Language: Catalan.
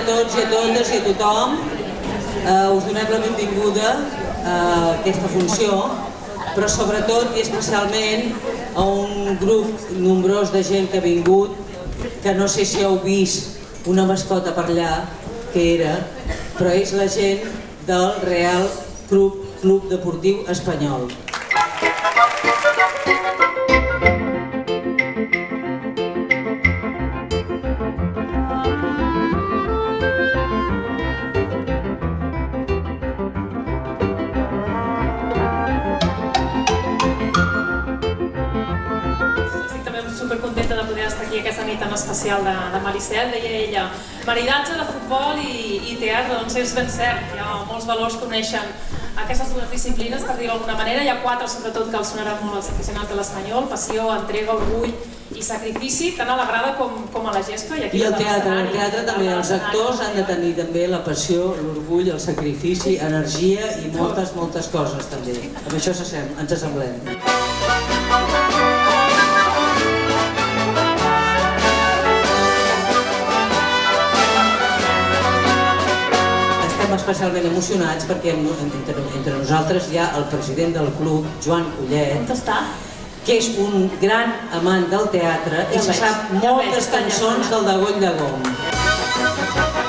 tots i a totes i a tothom. Us donem la benvinguda a aquesta funció, però sobretot i especialment a un grup nombrós de gent que ha vingut, que no sé si heu vist una mascota per allà, que era, però és la gent del Real Club Deportiu Espanyol. Supercontenta de poder estar aquí aquesta nit tan especial de Maricel. Deia ella, maridatge de futbol i teatre, doncs és ben cert, hi ha molts valors que uneixen aquestes dues disciplines, per dir-ho d'alguna manera. Hi ha quatre, sobretot, que els sonaran molt als aficionats de l'Espanyol: passió, entrega, orgull i sacrifici, tant a la grada com a la gespa. I el teatre també, els actors han de tenir també la passió, l'orgull, el sacrifici, energia i moltes coses també. Amb això ens assemblem. Especialment emocionats perquè entre nosaltres hi ha el president del club, Joan Collet, que és un gran amant del teatre i se sap moltes cançons del Dagoll de Gom.